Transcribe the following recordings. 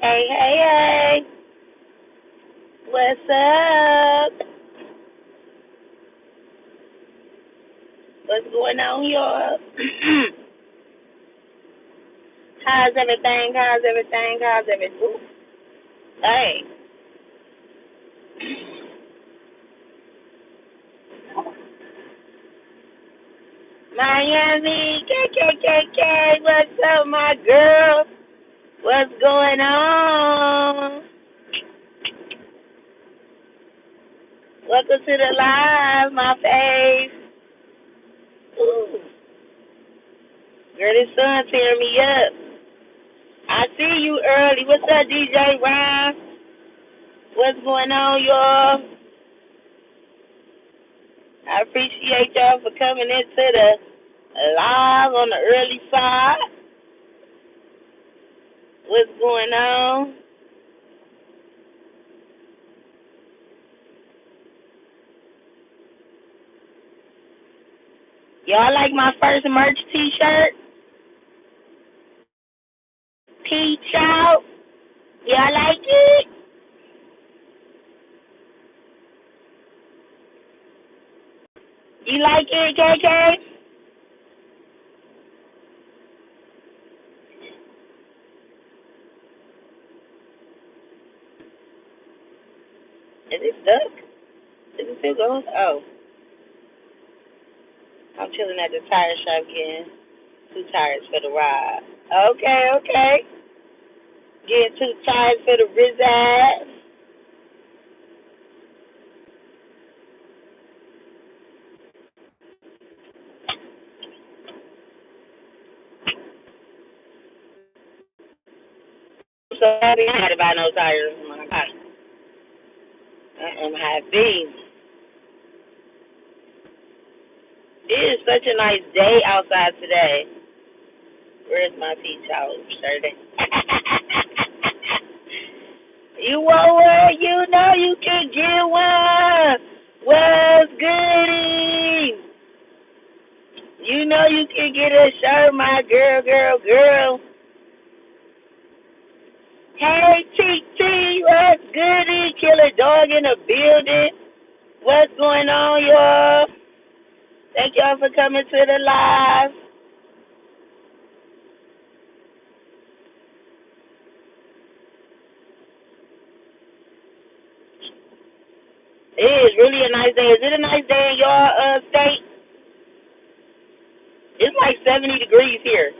Hey, hey, hey. What's up? What's going on, y'all? How's everything? How's everything? How's everything? Ooh, hey. Miami, KKKK. What's up, my girl? What's going on? Welcome to the live, my face. Ooh. Girl, this sun tearing me up. I see you early. What's up, DJ Ryan? What's going on, y'all? I appreciate y'all for coming into the live on the early side. What's going on? Y'all like my first merch t-shirt? Peach out. Y'all like it? You like it, KK? Is it stuck? Is it still going? Oh, I'm chilling at the tire shop getting 2 tires for the ride. Okay, okay. Getting 2 tires for the Rizaz. I'm so happy I had to buy no tires. Oh my God. I'm happy. It is such a nice day outside today. Where's my peach out shirt? You want one? You know you can get one. What's goody? You know you can get a shirt, my girl, girl, girl. Hey, TT, what's goody? Killer dog in the building. What's going on, y'all? Thank y'all for coming to the live. It is really a nice day. Is it a nice day in your state? It's like 70 degrees here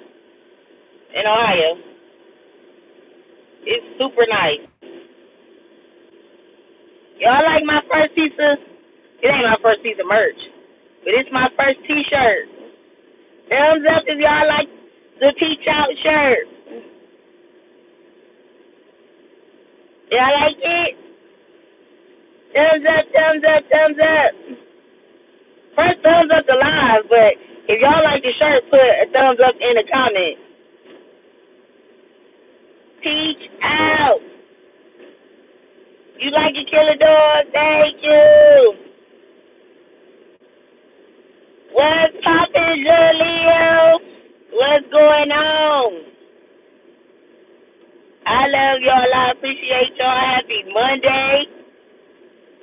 in Ohio. It's super nice. Y'all like my first piece of, it ain't my first piece of merch, but it's my first t-shirt. Thumbs up if y'all like the peach out shirt. Y'all like it? Thumbs up, thumbs up, thumbs up. First thumbs up to live, but if y'all like the shirt, put a thumbs up in the comments. Peach out. You like it, Killer Dog? Thank you. What's poppin', Jaleel? What's going on? I love y'all. I appreciate y'all. Happy Monday.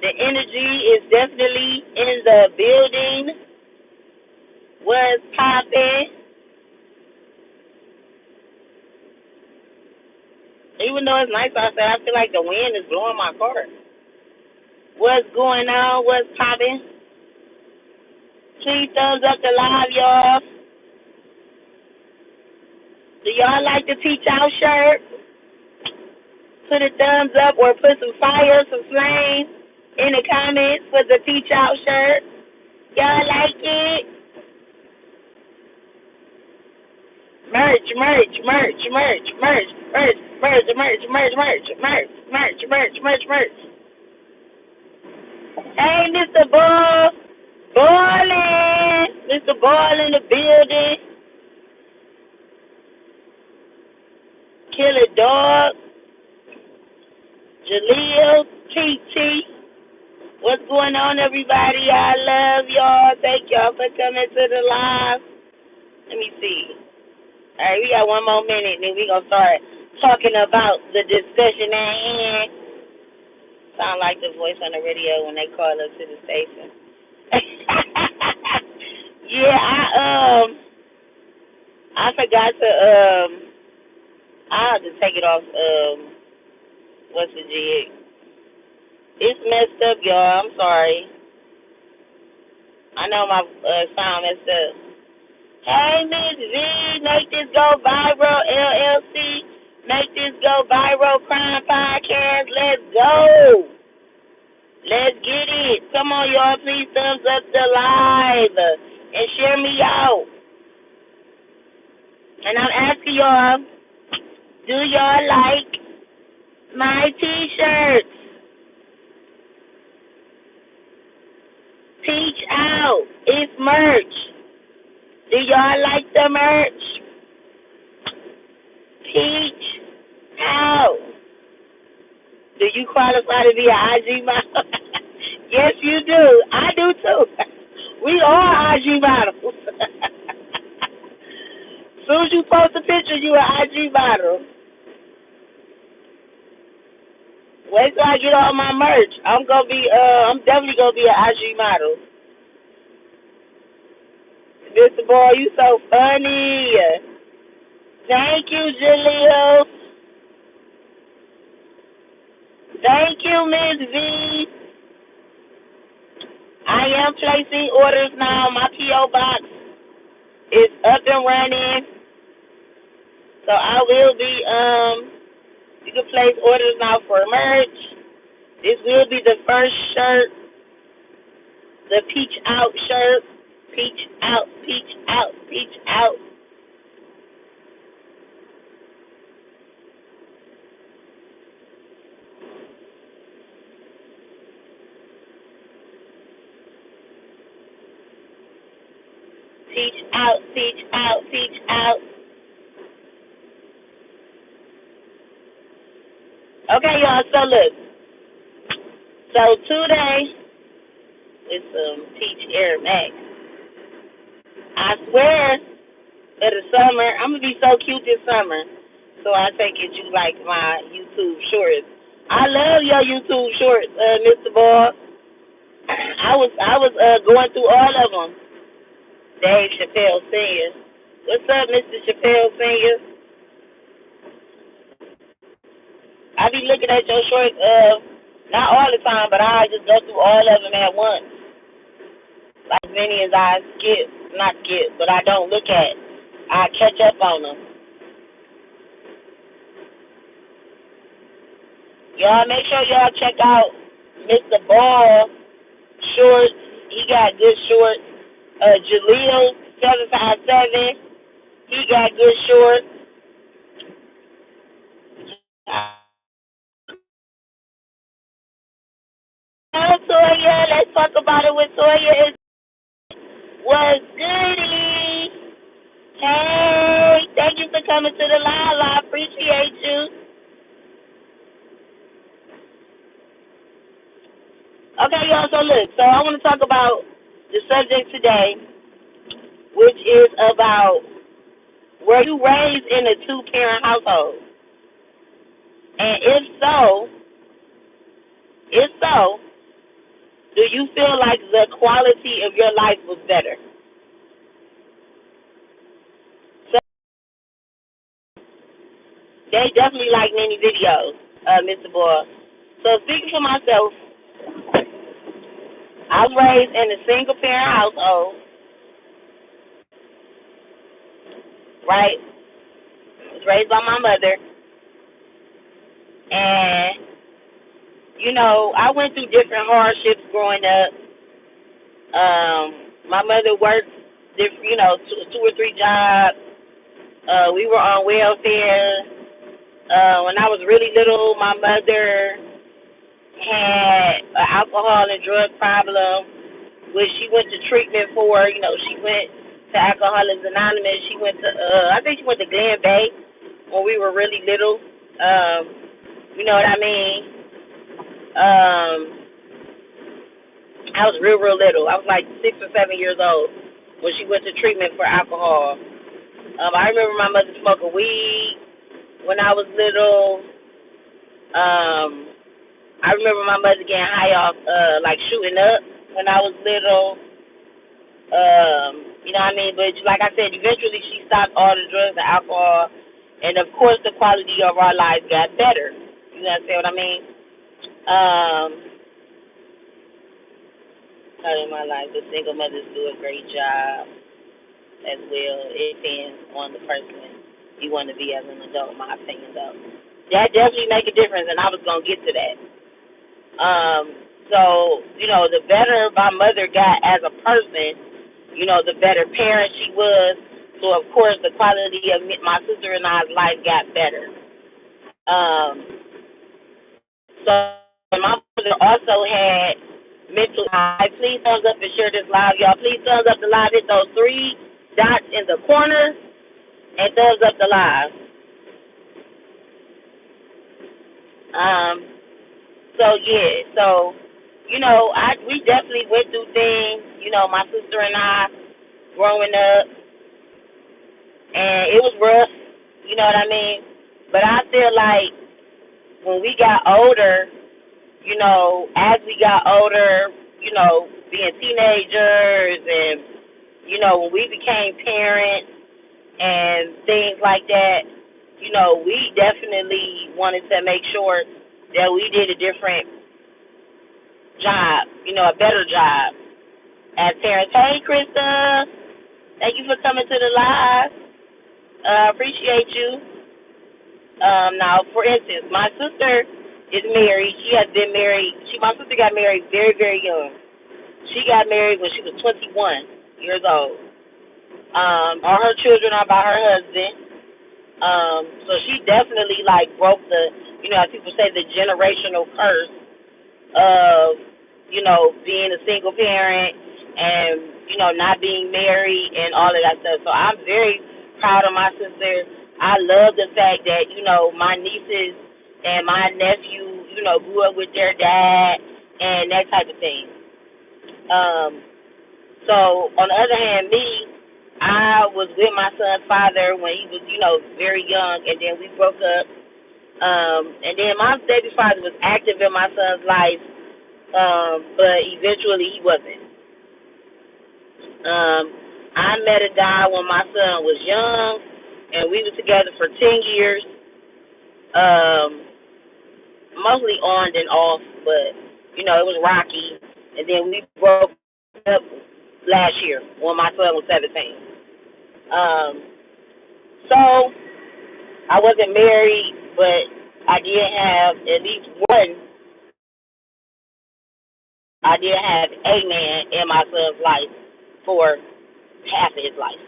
The energy is definitely in the building. What's poppin'? Even though it's nice outside, I feel like the wind is blowing my car. What's going on? What's poppin'? Please thumbs up the live, y'all. Do y'all like the Teach Out shirt? Put a thumbs up or put some fire, some flame in the comments for the Teach Out shirt. Y'all like it? Merch, merch, merch, merch, merch, merch, merch, merch, merch, merch, merch, merch, merch, merch, merch. Hey, Mr. Ball, ballin', Mr. Ball in the building. Killer Dog, Jaleel, TT. What's going on, everybody? I love y'all. Thank y'all for coming to the live. Let me see. All right, we got one more minute, then we gonna start talking about the discussion at hand. Sound like the voice on the radio when they call up to the station. Yeah, I forgot to I have to take it off what's the jig? It's messed up, y'all. I'm sorry. I know my sound messed up. Hey, Miss V, make this go viral, LLC. Make this go viral, Crime Podcast. Let's go. Let's get it. Come on, y'all. Please thumbs up the live and share me out. And I'm asking y'all, do y'all like my t-shirts? Peach out. It's merch. Do y'all like the merch? Peach out. Do you qualify to be an IG model? Yes, you do. I do too. We all IG models. Soon as you post a picture, you an IG model. Wait till I get all my merch. I'm definitely gonna be an IG model. Mr. Boy, you so funny. Thank you, Jaleel. Thank you, Miss V. I am placing orders now. My P.O. box is up and running. So I will be, you can place orders now for merch. This will be the first shirt, the Peach Out shirt. Peach out, peach out, peach out. Peach out, peach out, peach out. Okay, y'all, so look. So today is some Peach Air Max. I swear for the summer, I'm going to be so cute this summer. So I take it you like my YouTube shorts. I love your YouTube shorts, Mr. Ball. I was going through all of them. Dave Chappelle Sr. What's up, Mr. Chappelle Sr.? I be looking at your shorts, not all the time, but I just go through all of them at once. Like as many as I skip, but I don't look at. I catch up on them. Y'all make sure y'all check out Mr. Ball shorts. He got good shorts. Jaleel 757. He got good shorts. Toya, let's talk about it with Toya. What's goody? Hey, thank you for coming to the live. I appreciate you. Okay, y'all, so look. So I want to talk about the subject today, which is about were you raised in a two-parent household? And if so, do you feel like the quality of your life was better? So they definitely like many videos, Mr. Boy. So speaking for myself, I was raised in a single-parent household, right? I was raised by my mother. And, you know, I went through different hardships growing up. My mother worked, two or three jobs. We were on welfare. When I was really little, my mother had an alcohol and drug problem, which she went to treatment for. You know, she went to Alcoholics Anonymous. She went to, I think she went to Glen Bay when we were really little. You know what I mean? I was real little. I was like 6 or 7 years old when she went to treatment for alcohol. I remember my mother smoking weed. when I was little, I remember my mother getting high off, like shooting up when I was little. You know what I mean? But like I said, eventually she stopped all the drugs and alcohol, and of course the quality of our lives got better. You understand what I mean? Um, in my life, the single mothers do a great job as well. It depends on the person you want to be as an adult, in my opinion, though. That definitely make a difference, and I was gonna get to that. So you know, the better my mother got as a person, you know, the better parent she was. So of course, the quality of my sister and I's life got better. Um, so my mother also had mental. Please thumbs up and share this live, y'all. Please thumbs up the live. Hit those three dots in the corner and thumbs up the live. So yeah, so you know, we definitely went through things. You know, my sister and I growing up, and it was rough. You know what I mean? But I feel like when we got older, you know, as we got older, you know, being teenagers, and you know, when we became parents and things like that, you know, we definitely wanted to make sure that we did a different job, you know, a better job as parents. Hey, Krista, thank you for coming to the live. Appreciate you. Now, for instance, my sister is married. She has been married. My sister got married very, very young. She got married when she was 21 years old. All her children are by her husband. So she definitely like broke the, you know, as people say, the generational curse of, you know, being a single parent and, you know, not being married and all of that stuff. So I'm very proud of my sister. I love the fact that, you know, my nieces and my nephew, you know, grew up with their dad and that type of thing. So on the other hand, me, I was with my son's father when he was, you know, very young, and then we broke up. And then my baby father was active in my son's life, but eventually he wasn't. I met a guy when my son was young, and we were together for 10 years, mostly on and off, but, you know, it was rocky. And then we broke up last year when my son was 17. So I wasn't married, but I did have at least one. I did have a man in my son's life for half of his life.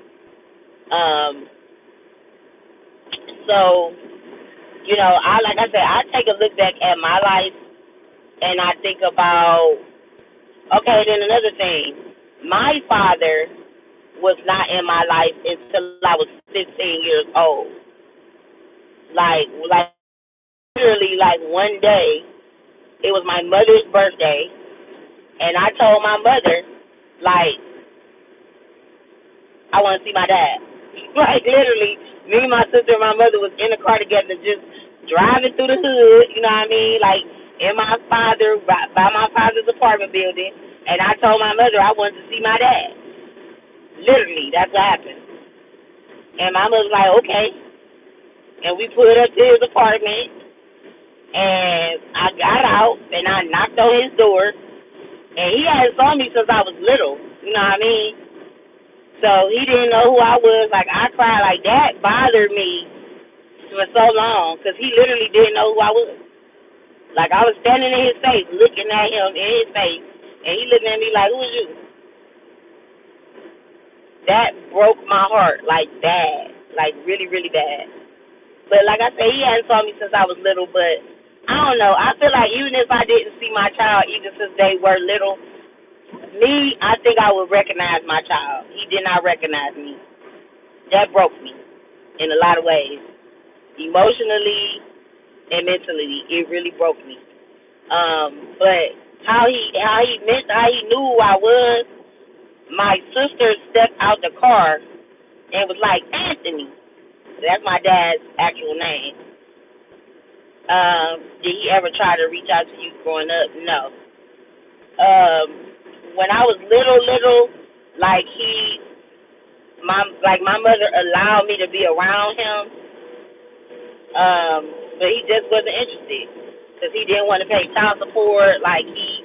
So, you know, like I said, I take a look back at my life and I think about, okay, then another thing. My father was not in my life until I was 15 years old. Like literally, like one day, it was my mother's birthday, and I told my mother, like, I want to see my dad. Like, literally, me, my sister, and my mother was in the car together, just driving through the hood, you know what I mean? Like, in my father, by my father's apartment building, and I told my mother I wanted to see my dad. Literally, that's what happened. And my mother was like, okay. And we pulled up to his apartment, and I got out, and I knocked on his door, and he hadn't saw me since I was little, you know what I mean? So he didn't know who I was. Like, I cried. Like, that bothered me for so long because he literally didn't know who I was. Like, I was standing in his face, looking at him in his face, and he looking at me like, who is you? That broke my heart, like, bad. Like, really, really bad. But like I said, he hadn't saw me since I was little, but I don't know. I feel like even if I didn't see my child, even since they were little, me, I think I would recognize my child. He did not recognize me. That broke me in a lot of ways. Emotionally and mentally, it really broke me. But how he knew who I was, my sister stepped out the car and was like, Anthony. That's my dad's actual name. Did he ever try to reach out to you growing up? No. Um, when I was little, like my mother allowed me to be around him, but he just wasn't interested because he didn't want to pay child support. Like he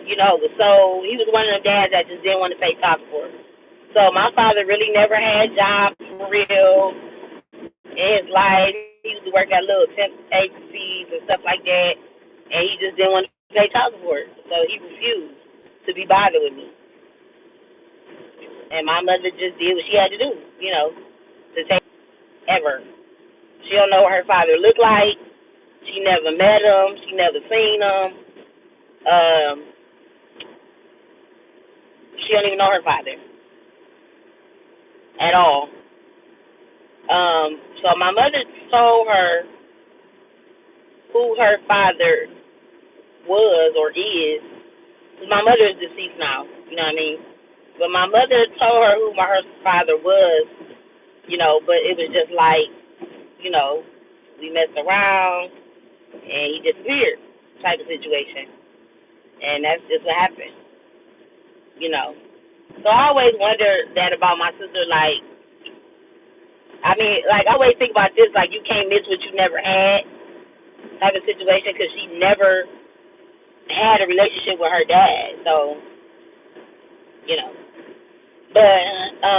was one of them dads that just didn't want to pay child support. So my father really never had jobs for real in his life. He used to work at little temp agencies and stuff like that, and he just didn't want to pay child support. So he refused to be bothered with me. And my mother just did what she had to do, to take ever. She don't know what her father looked like. She never met him. She never seen him. Um, she don't even know her father at all. So my mother told her who her father was or is. My mother is deceased now, you know what I mean? But my mother told her who her father was, but it was just like, we messed around and he disappeared type of situation. And that's just what happened, So I always wonder that about my sister, I always think about this, like you can't miss what you never had type of situation because she never had a relationship with her dad. So, you know. But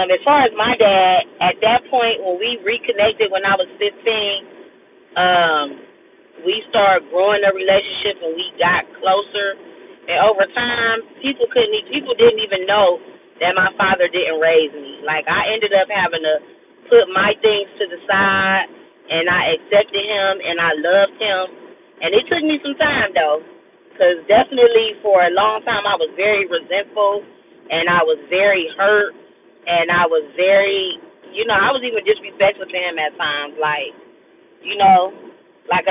as far as my dad, at that point when we reconnected when I was 15, we started growing a relationship and we got closer. And over time, people didn't even know that my father didn't raise me. Like I ended up having to put my things to the side, and I accepted him and I loved him. And it took me some time though, because definitely for a long time I was very resentful and I was very hurt and I was very, I was even disrespectful to him at times, cause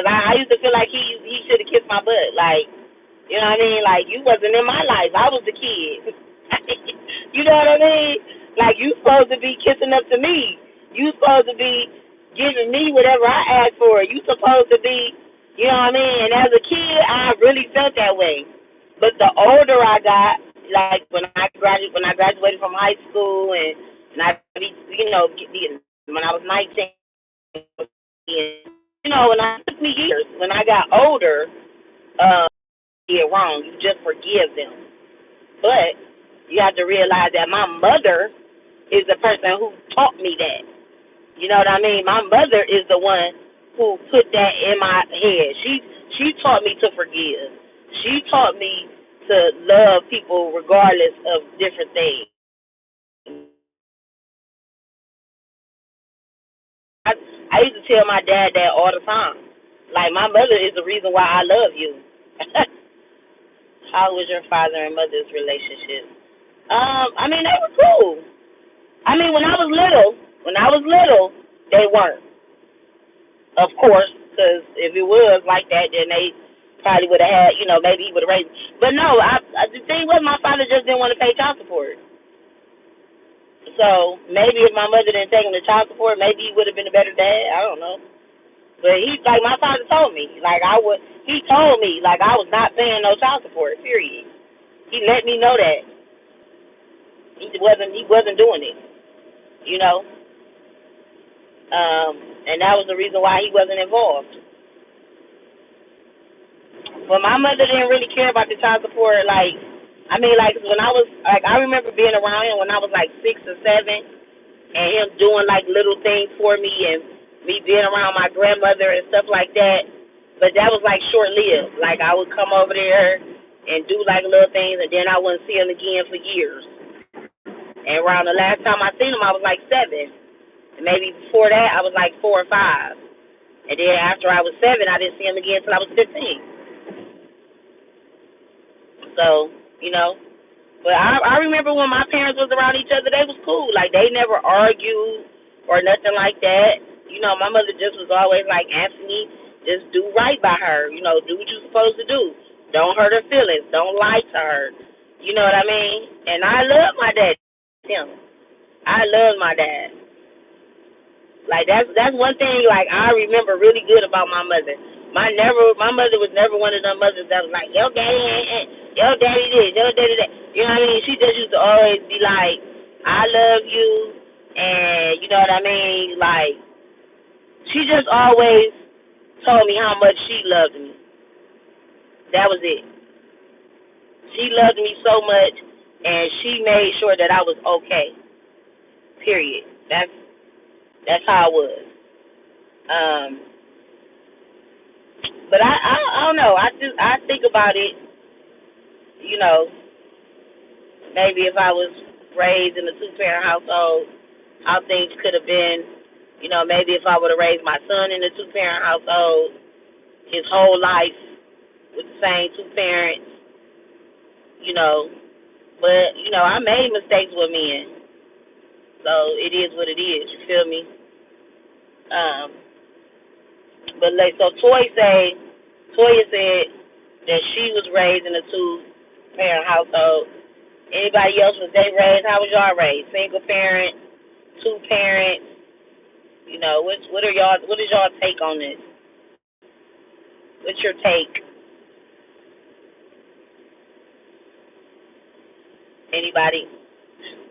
I used to feel like he should have kissed my butt, like, you know what I mean? Like, you wasn't in my life. I was the kid. You know what I mean? Like, you supposed to be kissing up to me. You supposed to be giving me whatever I asked for. You supposed to be, you know what I mean? And as a kid, I really felt that way. But the older I got, like when I graduated from high school and I, when I was 19, when it took me years. When I got older, did wrong. You just forgive them. But you have to realize that my mother is the person who taught me that. You know what I mean? My mother is the one who put that in my head. She taught me to forgive. She taught me to love people regardless of different things. I used to tell my dad that all the time. Like, my mother is the reason why I love you. How was your father and mother's relationship? They were cool. When I was little, they weren't. Of course, because if it was like that, then they probably would have had, maybe he would have raised me. But no, the thing was, my father just didn't want to pay child support. So maybe if my mother didn't take him to child support, maybe he would have been a better dad. I don't know. But my father told me, he told me, I was not paying no child support, period. He let me know that. He wasn't doing it, and that was the reason why he wasn't involved. But my mother didn't really care about the child support. When I remember being around him when I was 6 or 7, and him doing little things for me, and me being around my grandmother and stuff like that. But that was short lived. I would come over there and do little things, and then I wouldn't see him again for years. And around the last time I seen him, I was 7. And maybe before that, I was 4 or 5. And then after I was 7, I didn't see him again until I was 15. So, But I remember when my parents was around each other, they was cool. They never argued or nothing like that. My mother just was always Anthony, just do right by her. Do what you're supposed to do. Don't hurt her feelings. Don't lie to her. You know what I mean? And I love my dad. Him. I love my dad. Like that's one thing like I remember really good about my mother. My mother was never one of them mothers that was like, yo daddy this, yo daddy that. You know what I mean? She just used to always be like, I love you, and you know what I mean? Like, she just always told me how much she loved me. That was it. She loved me so much, and she made sure that I was okay. Period. That's how it was. Um, but I don't know. I think about it. You know, maybe if I was raised in a 2-parent household, how things could have been. You know, maybe if I would have raised my son in a 2-parent household his whole life with the same 2 parents. You know, but you know I made mistakes with men, so it is what it is. You feel me? Um, but like so, Toya said that she was raised in a 2-parent household. Anybody else was they raised? How was y'all raised? Single parent, 2 parents? You know, what are y'all? What is y'all take on this? What's your take? Anybody?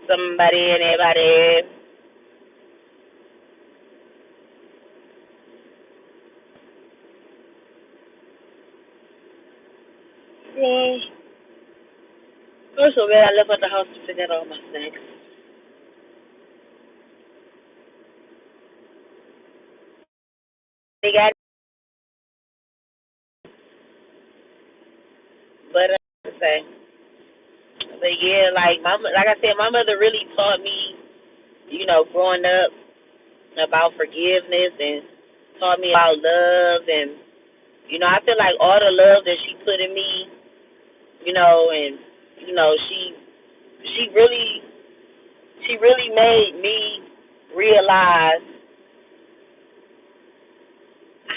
Somebody? Anybody? Yeah. I'm so bad. I left at the house to forget all my snacks. They got, but to say, but yeah, like I said, my mother really taught me, you know, growing up about forgiveness and taught me about love and you know, I feel like all the love that she put in me, you know, and you know, she really she really made me realize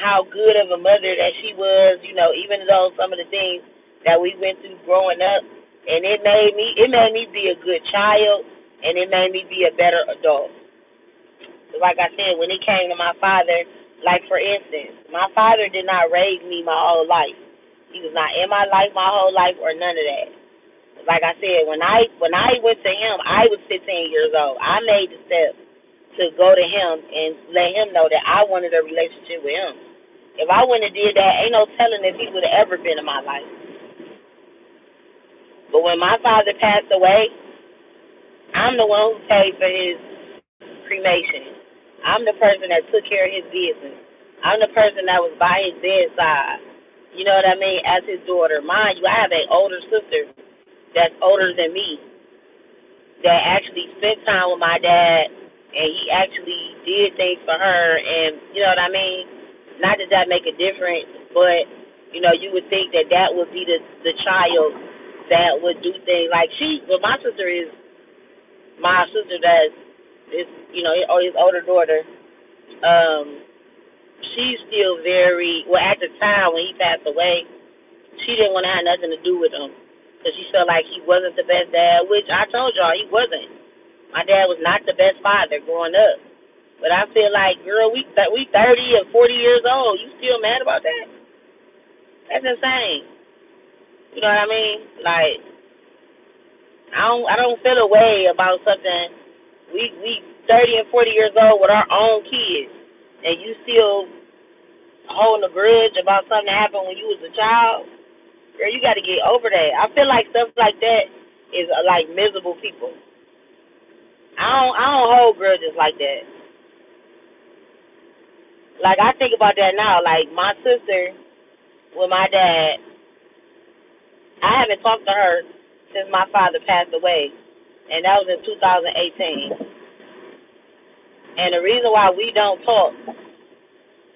how good of a mother that she was, you know, even though some of the things that we went through growing up and it made me be a good child and it made me be a better adult. Like I said, when it came to my father, like for instance, my father did not raise me my whole life. He was not in my life my whole life or none of that. Like I said, when I went to him, I was 15 years old. I made the step to go to him and let him know that I wanted a relationship with him. If I wouldn't have did that, ain't no telling if he would have ever been in my life. But when my father passed away, I'm the one who paid for his cremation. I'm the person that took care of his business. I'm the person that was by his bedside. You know what I mean? As his daughter. Mind you, I have an older sister that's older than me that actually spent time with my dad and he actually did things for her and you know what I mean? Not that that make a difference, but you know, you would think that that would be the child that would do things like my sister is my sister that is you know, or his older daughter, um, she's still very well at the time when he passed away, she didn't want to have nothing to do with him because she felt like he wasn't the best dad, which I told y'all he wasn't. My dad was not the best father growing up. But I feel like, girl, we 30 and 40 years old. You still mad about that? That's insane. You know what I mean? Like, I don't feel a way about something. We 30 and 40 years old with our own kids, and you still holding a grudge about something that happened when you was a child. Girl, you got to get over that. I feel like stuff like that is like miserable people. I don't hold grudges like that. Like I think about that now. Like my sister with my dad, I haven't talked to her since my father passed away, and that was in 2018. And the reason why we don't talk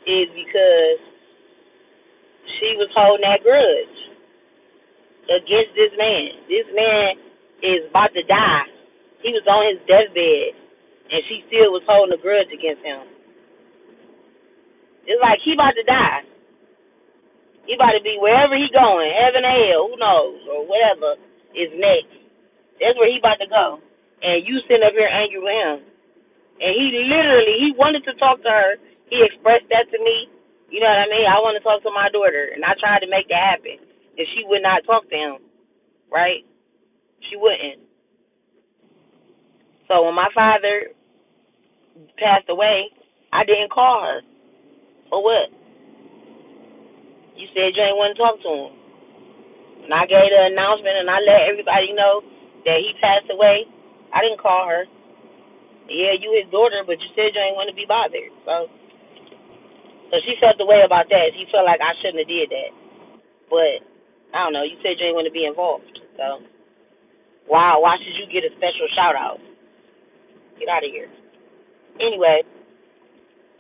is because she was holding that grudge against this man. This man is about to die. He was on his deathbed, and she still was holding a grudge against him. It's like he about to die. He about to be wherever he going, heaven or hell, who knows, or whatever is next. That's where he about to go. And you sitting up here angry with him. And he wanted to talk to her. He expressed that to me. You know what I mean? I want to talk to my daughter, and I tried to make that happen, and she would not talk to him. Right? She wouldn't. So when my father passed away, I didn't call her. For what? You said you ain't want to talk to him. And I gave the announcement and I let everybody know that he passed away. I didn't call her. Yeah, you his daughter, but you said you ain't want to be bothered. So she felt the way about that. She felt like I shouldn't have did that. But I don't know. You said you ain't want to be involved. So why should you get a special shout out? Get out of here. Anyway,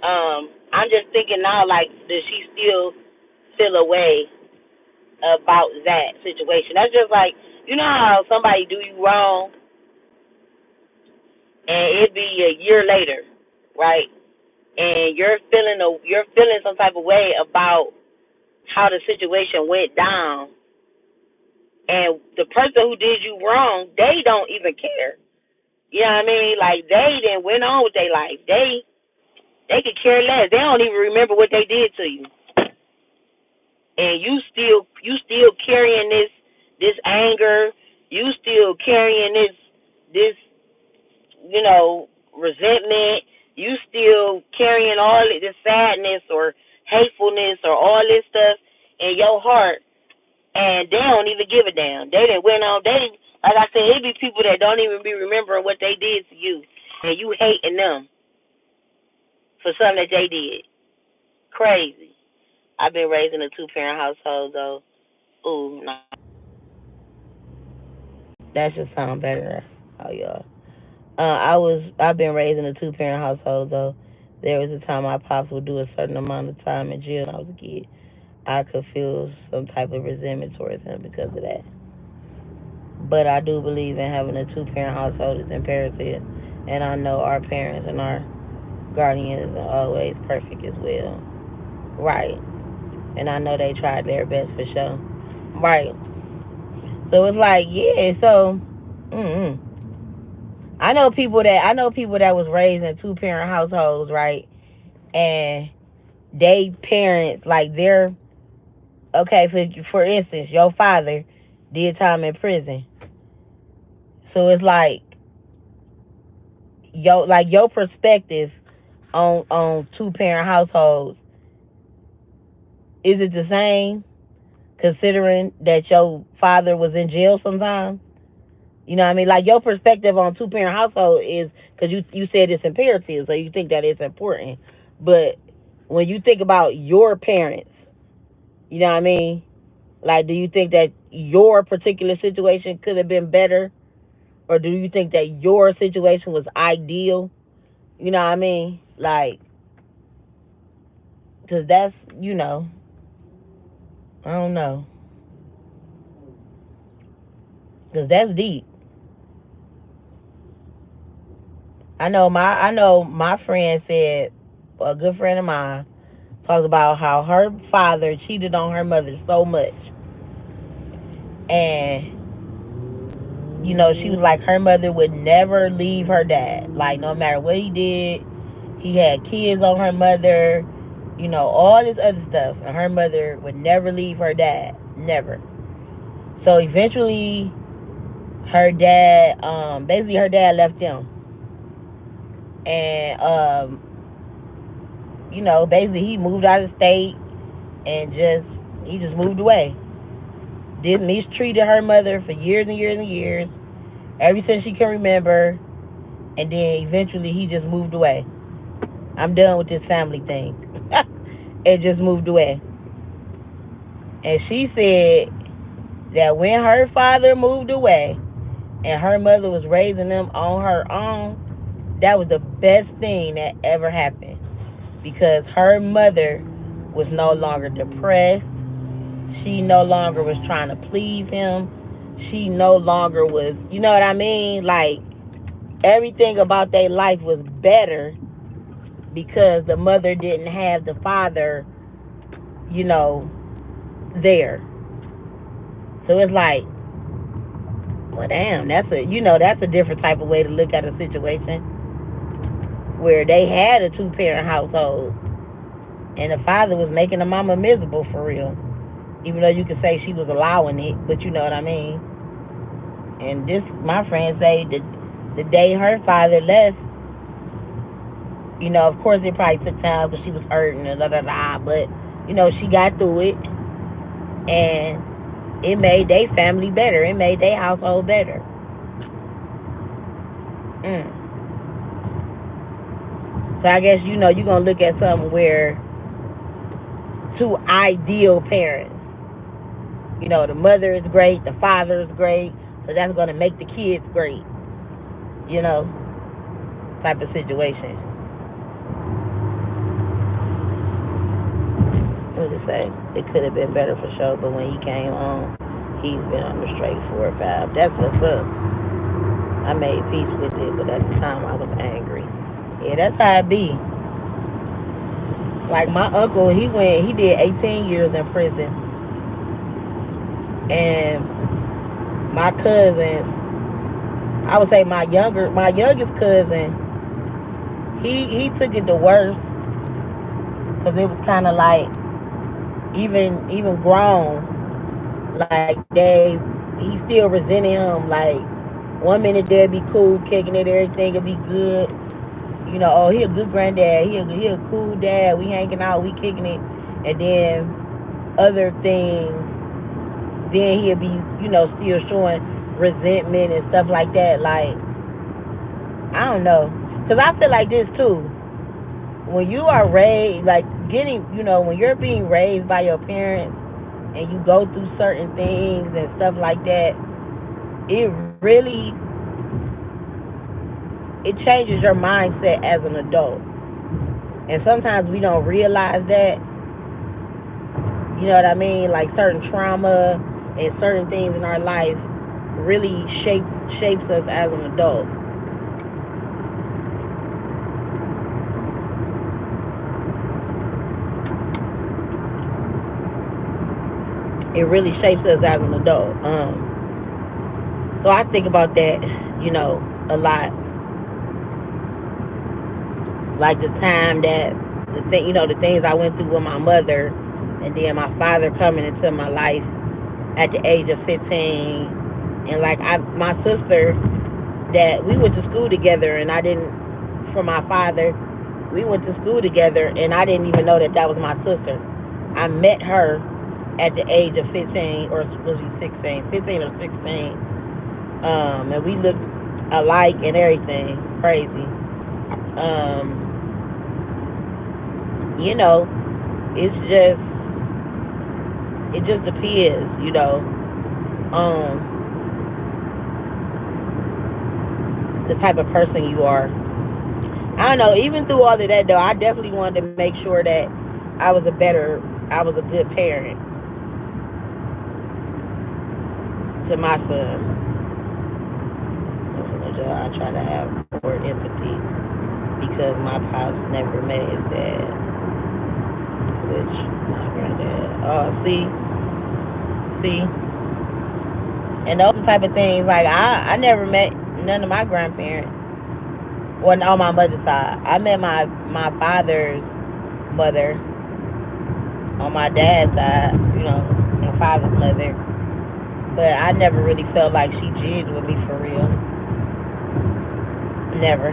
I'm just thinking now, like, does she still feel a way about that situation? That's just like, you know how somebody do you wrong and it be a year later, right? And you're feeling some type of way about how the situation went down, and the person who did you wrong, they don't even care. You know what I mean? Like, they then went on with their life. They could care less. They don't even remember what they did to you, and you still carrying this anger. You still carrying this resentment. You still carrying all this sadness or hatefulness or all this stuff in your heart, and they don't even give a damn. They done went on. Like I said, it be people that don't even be remembering what they did to you, and you hating them for something that they did. Crazy. I've been raised in a 2-parent household, though. Ooh, no. That should sound better. Oh, y'all. I've been raised in a 2-parent household, though. There was a time my pops would do a certain amount of time in jail when I was a kid. I could feel some type of resentment towards him because of that. But I do believe in having a 2-parent household is imperative, and I know our parents and our guardians are always perfect as well. Right. And I know they tried their best for sure. Right. So it's like, yeah, so mm I know people that was raised in 2-parent households, right? And they parents, like, they're okay, for instance, your father did time in prison. So it's like your perspective on 2-parent households, is it the same considering that your father was in jail sometimes? You know what I mean? Like, your perspective on 2-parent household is, because you said it's imperative, so you think that it's important. But when you think about your parents, you know what I mean? Like, do you think that your particular situation could have been better? Or do you think that your situation was ideal? You know what I mean? Like, because that's, I don't know. Because that's deep. I know my friend said, a good friend of mine talks about how her father cheated on her mother so much. And, she was like, her mother would never leave her dad. Like, no matter what he did, he had kids on her mother, all this other stuff. And her mother would never leave her dad. Never. So eventually, basically her dad left them. And, basically he moved out of the state and he just moved away. Did mistreated her mother for years and years and years, ever since she can remember, and then eventually he just moved away. I'm done with this family thing. And just moved away. And she said that when her father moved away and her mother was raising them on her own, that was the best thing that ever happened, because her mother was no longer depressed. She no longer was trying to please him. She no longer was, you know what I mean? Like, everything about their life was better because the mother didn't have the father, there. So it's like, well, damn, that's a different type of way to look at a situation. where they had a two-parent household, and the father was making the mama miserable for real. Even though you could say she was allowing it, but you know what I mean. And this, my friend say, the day her father left, you know, of course it probably took time because she was hurting and but you know she got through it, and it made their family better. It made their household better. So I guess, you know, you're gonna look at something where two ideal parents. You know, the mother is great, the father is great, so that's gonna make the kids great. You know, type of situation. What did it say? It could have been better for sure, but when he came home, he's been on the straight 4 or 5. That's what's up. I made peace with it, but at the time I was angry. Yeah, that's how it be. Like my uncle, he did 18 years in prison, and my cousin, I would say my youngest cousin, he took it the worst because it was kind of like even grown, like he still resented him. Like 1 minute they'd be cool, kicking it, everything would be good. You know, oh, he a good granddad. He a cool dad. We hanging out, we kicking it, and then other things, then he'll be, you know, still showing resentment and stuff like that. Like, I don't know, cause I feel like this too. When you are raised, like you know, when you're being raised by your parents and you go through certain things and stuff like that, it really it changes your mindset as an adult. And sometimes we don't realize that. You know what I mean? Like certain trauma and certain things in our life really shapes us as an adult. It really shapes us as an adult. So I think about that, you know, a lot. Like the time that you know, the things I went through with my mother, and then my father coming into my life at the age of 15, and like my sister, that we went to school together, and I didn't. For my father, we went to school together, and I didn't even know that was my sister. I met her at the age of 15, or was she 16? 15 or 16. And we looked alike and everything. Crazy. You know, it just appears, you know. The type of person you are. I don't know, even through all of that though, I definitely wanted to make sure that I was a good parent to my son. I try to have more empathy because my pops never met his dad, which my granddad. Oh, see, and those type of things. Like I never met none of my grandparents. Well, on my mother's side, I met my father's mother on my dad's side. You know, my father's mother. But I never really felt like she jigged with me for real. Never.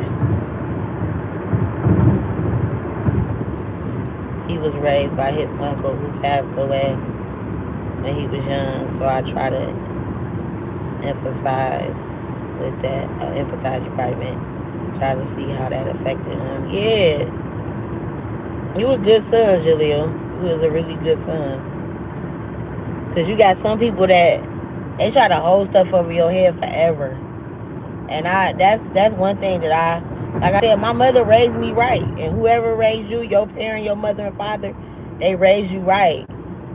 He was raised by his uncle who passed away when he was young, so I try to emphasize with that. Empathize, you probably meant. Try to see how that affected him. Yeah. You were a good son, Jaleel. You was a really good son. Because you got some people that they try to hold stuff over your head forever. And that's one thing that like I said, my mother raised me right. And whoever raised you, your parent, your mother and father, they raised you right.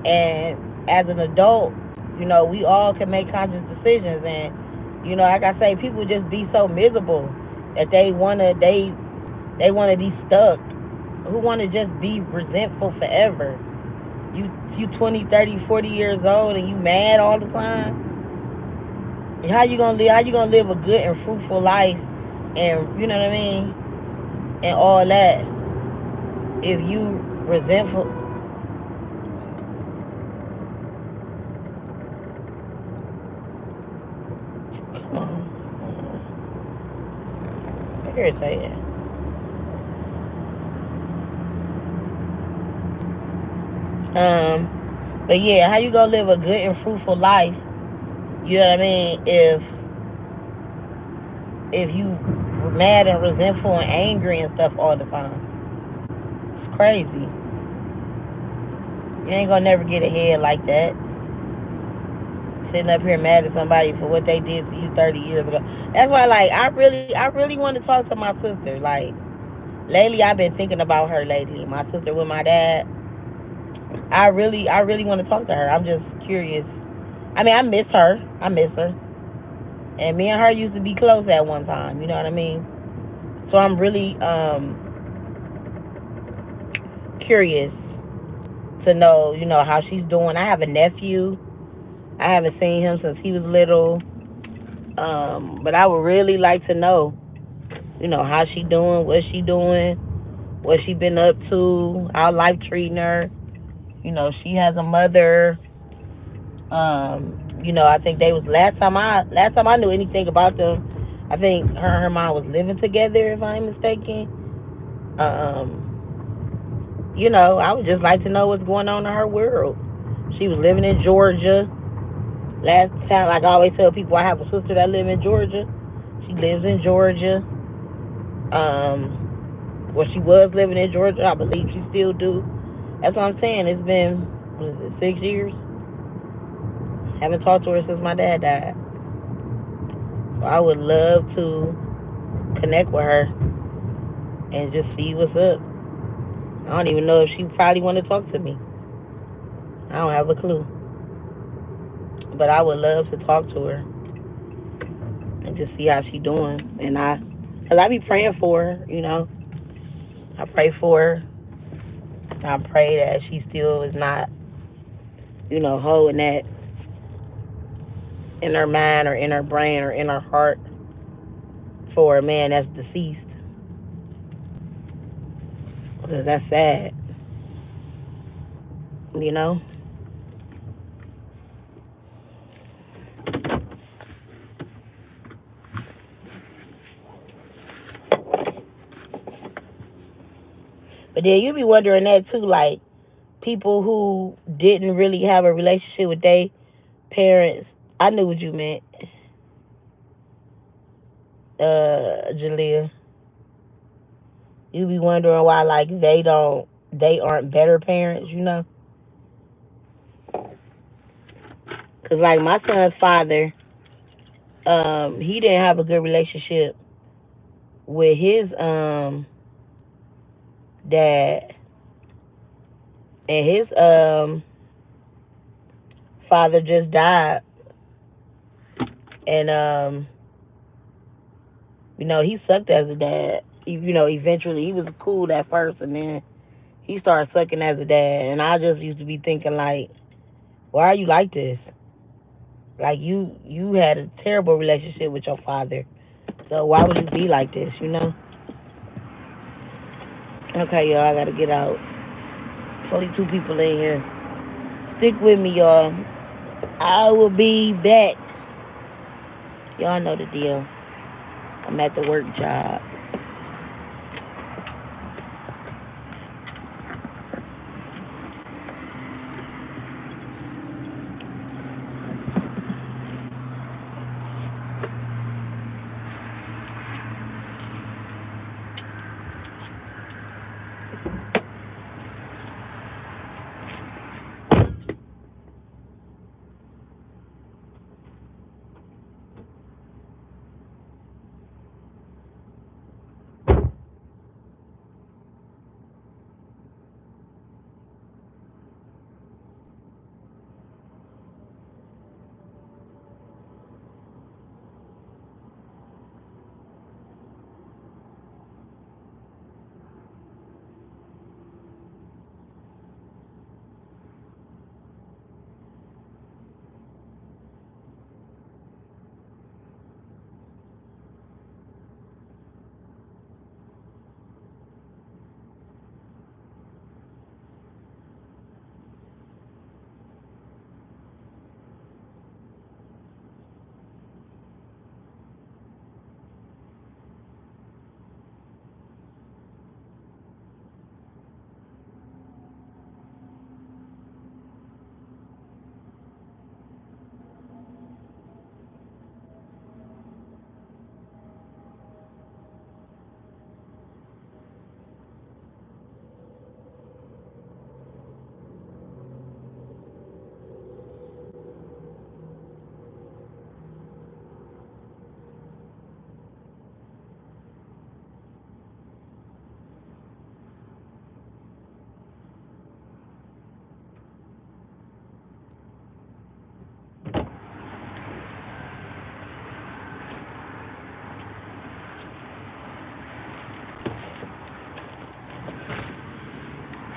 And as an adult, you know, we all can make conscious decisions. And, you know, like I say, people just be so miserable that they wanna be stuck. Who wanna just be resentful forever? You 20, 30, 40 years old and you mad all the time? How you gonna live a good and fruitful life? And you know what I mean? and all that, if you resentful, I hear it say it. But yeah, how you gonna live a good and fruitful life? You know what I mean? If you mad and resentful and angry and stuff all the time, it's crazy. You ain't gonna never get ahead like that. Sitting up here mad at somebody for what they did to you 30 years ago. That's why, like, I really want to talk to my sister. Like, lately, I've been thinking about her lately. My sister with my dad. I really want to talk to her. I'm just curious. I mean, I miss her. I miss her. And me and her used to be close at one time. You know what I mean? So I'm really curious to know, how she's doing. I have a nephew. I haven't seen him since he was little. But I would really like to know, how she doing, what she been up to, how life treating her. She has a mother. I think they was last time I knew anything about them. I think her and her mom was living together, if I'm mistaken. I would just like to know what's going on in her world. She was living in Georgia. Last time, like I always tell people, I have a sister that live in Georgia. She lives in Georgia. Well, she was living in Georgia. I believe she still do. That's what I'm saying. It's been, what is it, 6 years? Haven't talked to her since my dad died. So I would love to connect with her and just see what's up. I don't even know if she probably want to talk to me. I don't have a clue. But I would love to talk to her and just see how she doing. Cause I be praying for her. I pray for her. I pray that she still is not, holding that in her mind or in her brain or in her heart for a man that's deceased. Because that's sad, you know? But then you be wondering that too, like people who didn't really have a relationship with their parents. I knew what you meant, Jalea. You be wondering why, like they aren't better parents. Cause like my son's father, he didn't have a good relationship with his dad, and his father just died, and he sucked as a dad. Eventually he was cool at first, and then he started sucking as a dad. And I just used to be thinking like, why are you like this? Like you had a terrible relationship with your father, so why would you be like this? Okay, y'all, I gotta get out. 22 people in here. Stick with me, y'all. I will be back. Y'all know the deal. I'm at the work job.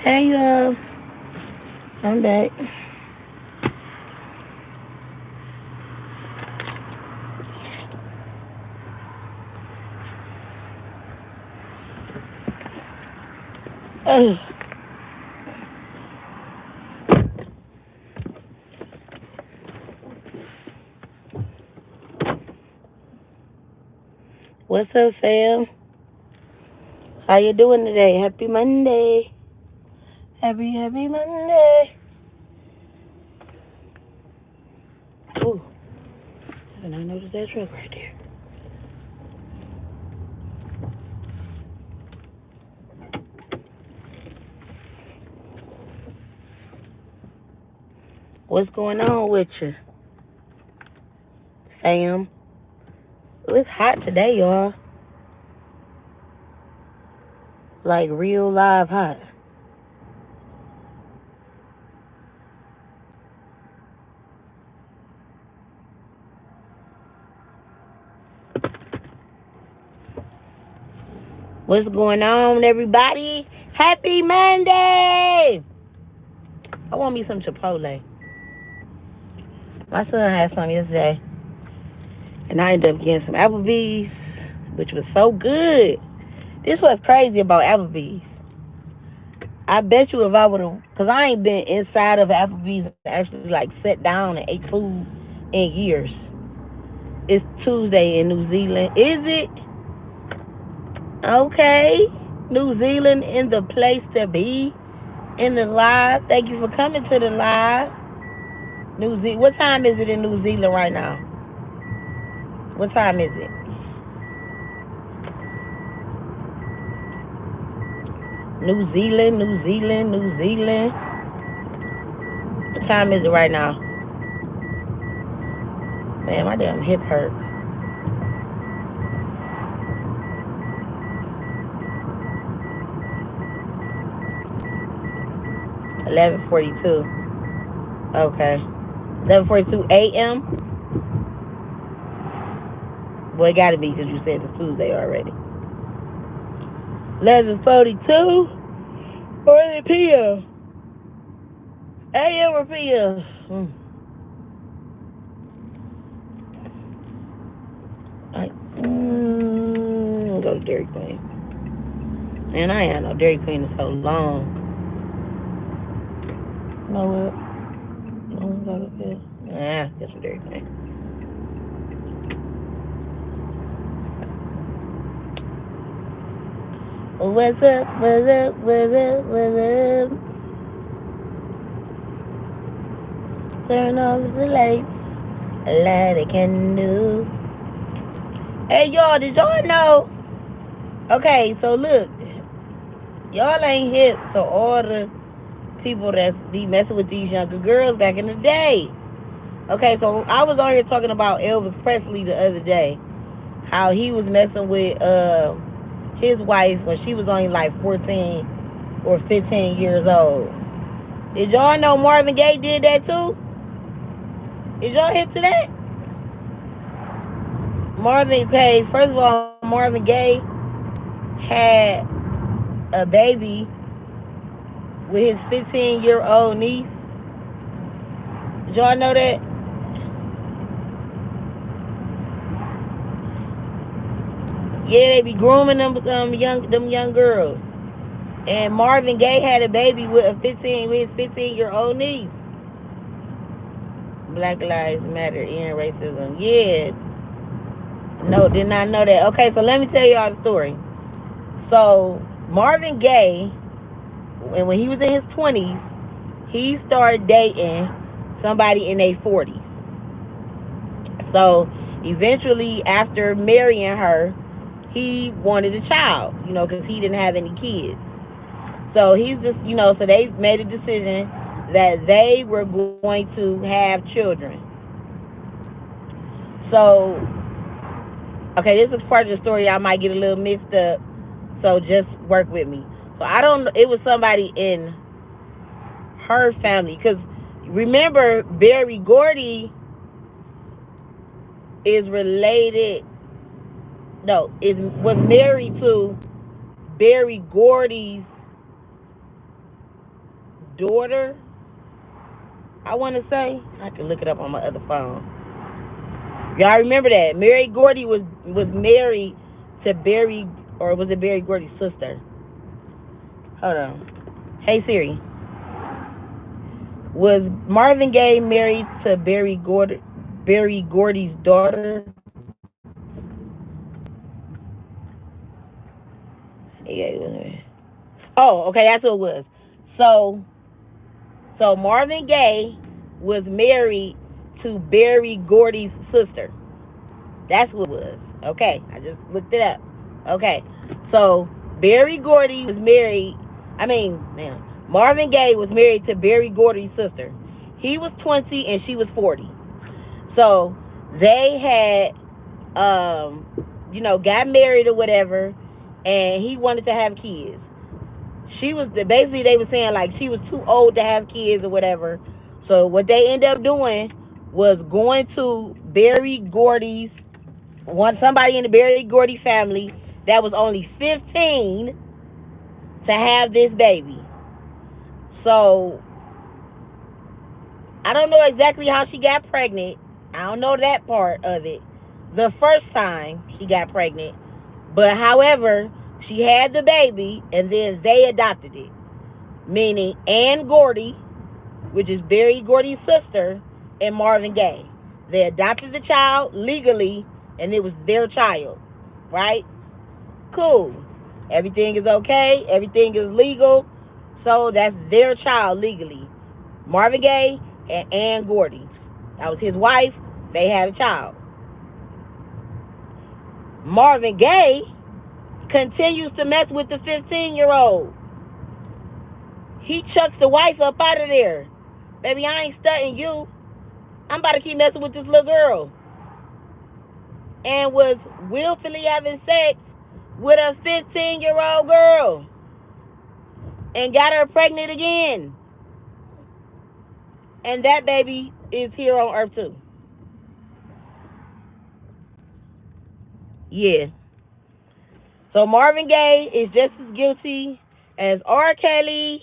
Hey, I'm back. Ugh. What's up, Sam? How you doing today? Happy Monday. Happy Monday. Ooh, I did not notice that truck right there. What's going on with you, Sam? Well, it's hot today, y'all. Like real live hot. What's going on, everybody? Happy Monday! I want me some Chipotle. My son had some yesterday, and I ended up getting some Applebee's, which was so good. This was crazy about Applebee's. I bet you if I would have, because I ain't been inside of Applebee's and actually like sat down and ate food in years. It's Tuesday in New Zealand. Is it? Okay. New Zealand in the place to be. In the live. Thank you for coming to the live. New Zealand. What time is it in New Zealand right now? What time is it? New Zealand, New Zealand, New Zealand. What time is it right now? Man, my damn hip hurt. $11:42. Okay. 11:42 a.m. Well, it gotta be because you said it's Tuesday already. 11:42 or is it p.m.? A.m. or p.m.? Go to Dairy Queen. Man, I ain't had no Dairy Queen in so long. You know what? Go to bed. Nah, that's for Dairy Queen. What's up? What's up? What's up? What's up? Turn off the lights. Light a candle. Hey, y'all, did y'all know? Okay, so look. Y'all ain't hip to all the people that be messing with these younger girls back in the day. Okay, so I was on here talking about Elvis Presley the other day. How he was messing with his wife when she was only like 14 or 15 years old. Did y'all know Marvin Gaye did that too? Did y'all hip to that? Marvin Gaye, first of all, Marvin Gaye had a baby with his 15-year-old niece. Did y'all know that? Yeah, they be grooming them young girls. And Marvin Gaye had a baby with his 15-year-old niece. Black Lives Matter, end racism. Yeah. No, did not know that. Okay, so let me tell y'all the story. So Marvin Gaye, and when he was in his 20s, he started dating somebody in their 40s. So eventually, after marrying her, he wanted a child, because he didn't have any kids. So he's just, so they made a decision that they were going to have children. So, okay, this is part of the story. I might get a little mixed up, so just work with me. So I don't know. It was somebody in her family, because remember, Berry Gordy is related. No, was married to Berry Gordy's daughter, I want to say. I can look it up on my other phone. Y'all remember that? Mary Gordy was married to Barry, or was it Barry Gordy's sister? Hold on. Hey Siri. Was Marvin Gaye married to Barry Gordy's daughter? Oh, okay, that's what it was. So Marvin Gaye was married to Barry Gordy's sister. That's what it was. Okay, I just looked it up. Okay, so Barry Gordy was married. Marvin Gaye was married to Barry Gordy's sister. He was 20 and she was 40. So they had, got married or whatever, and he wanted to have kids. She was basically, they were saying like she was too old to have kids or whatever. So what they ended up doing was going to somebody in the Barry Gordy family that was only 15 to have this baby. So I don't know exactly how she got pregnant. I don't know that part of it. The first time she got pregnant. But however, she had the baby and then they adopted it. Meaning Ann Gordy, which is Barry Gordy's sister, and Marvin Gaye. They adopted the child legally and it was their child. Right? Cool. Everything is okay. Everything is legal. So that's their child legally. Marvin Gaye and Ann Gordy. That was his wife. They had a child. Marvin Gaye continues to mess with the 15-year-old. He chucks the wife up out of there. Baby, I ain't stunting you. I'm about to keep messing with this little girl. And was willfully having sex with a 15-year-old girl. And got her pregnant again. And that baby is here on Earth too. Yeah. So Marvin Gaye is just as guilty as R. Kelly,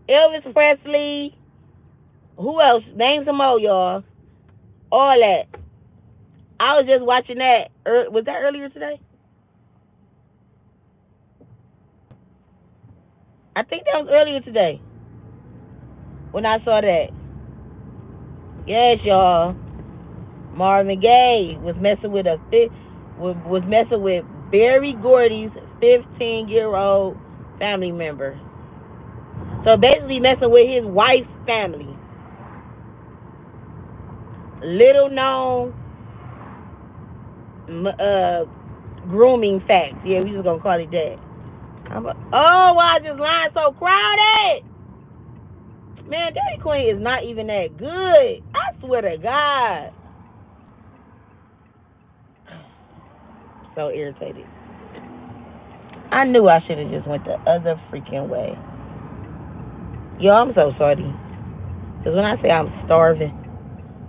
Elvis Presley, who else? Name some more, y'all. All that. I was just watching that. Was that earlier today? I think that was earlier today when I saw that. Yes, y'all. Marvin Gaye was messing with Barry Gordy's 15-year-old family member. So basically messing with his wife's family. Little known grooming facts. Yeah, we just gonna call it that. Why is this line so crowded? Man, Dairy Queen is not even that good. I swear to God. So irritated. I knew I should have just went the other freaking way. Yo, I'm so sorry. Because when I say I'm starving,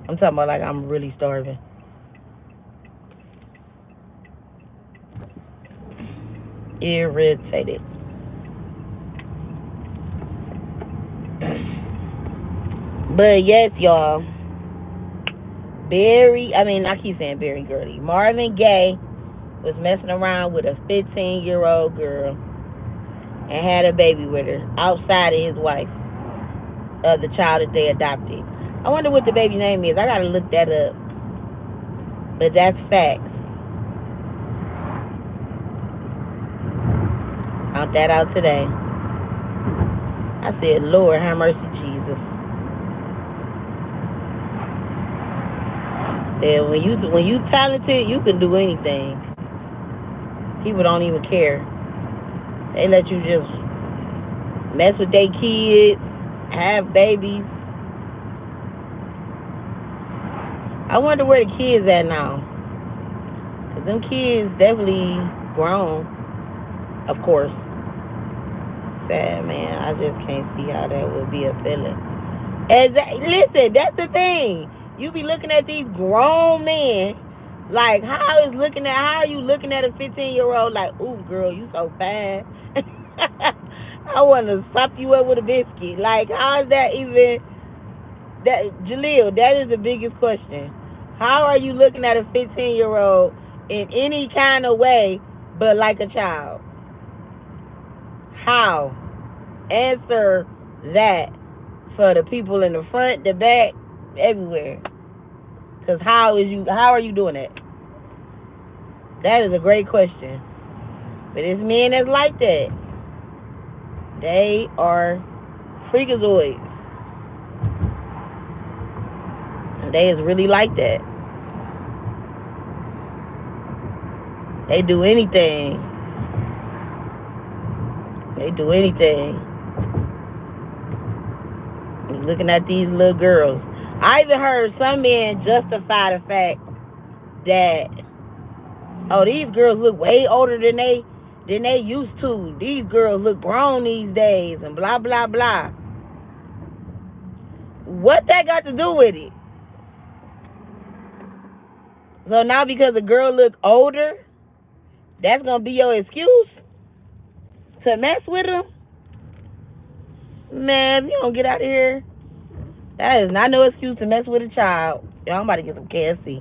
I'm talking about like I'm really starving. Irritated. But yes, y'all. I keep saying Barry Gordy. Marvin Gaye was messing around with a 15-year-old girl and had a baby with her outside of his wife, the child that they adopted. I wonder what the baby name is. I gotta look that up. But that's facts. Found that out today. I said, Lord, have mercy, Jesus. And when you talented, you can do anything. People don't even care. They let you just mess with their kids, have babies. I wonder where the kids at now. Because them kids definitely grown, of course. Sad, man. I just can't see how that would be a feeling. Listen, that's the thing. You be looking at these grown men, like how are you looking at a 15-year-old like, ooh, girl, you so bad. I want to slap you up with a biscuit. Like, how is that even? That Jaleel, that is the biggest question. How are you looking at a 15-year-old in any kind of way but like a child? How? Answer that for the people in the front, the back, everywhere. Cause how are you doing that? That is a great question. But it's men that's like that. They are freakazoids. They is really like that. They do anything. They do anything. Looking at these little girls. I even heard some men justify the fact that, oh, these girls look way older than they used to. These girls look grown these days and blah blah blah. What that got to do with it? So now because a girl look older, that's gonna be your excuse to mess with them? Man, if you don't get out of here, that is not no excuse to mess with a child. Yo, I'm about to get some KFC.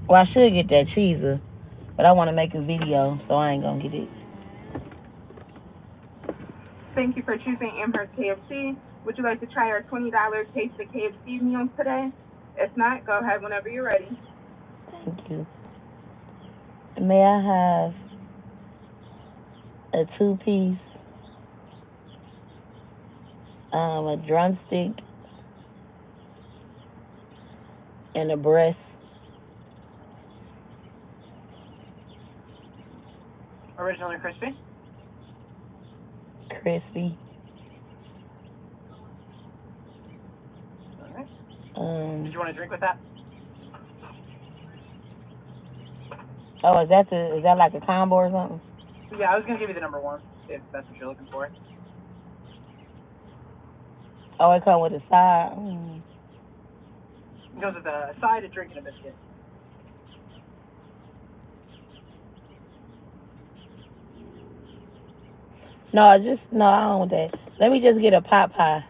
Well, I should get that cheeser, but I want to make a video, so I ain't gonna get it. Thank you for choosing Amherst KFC. Would you like to try our $20 Taste the KFC meal today? If not, go ahead whenever you're ready. Thank you. May I have a 2-piece, a drumstick, and a breast? Original or crispy? Crispy. All right. Did you want a drink with that? Oh, is that like a combo or something? Yeah, I was gonna give you the number one if that's what you're looking for. Oh, it comes with a side. It goes with a side, a drink, and a biscuit. No, I don't want that. Let me just get a pot pie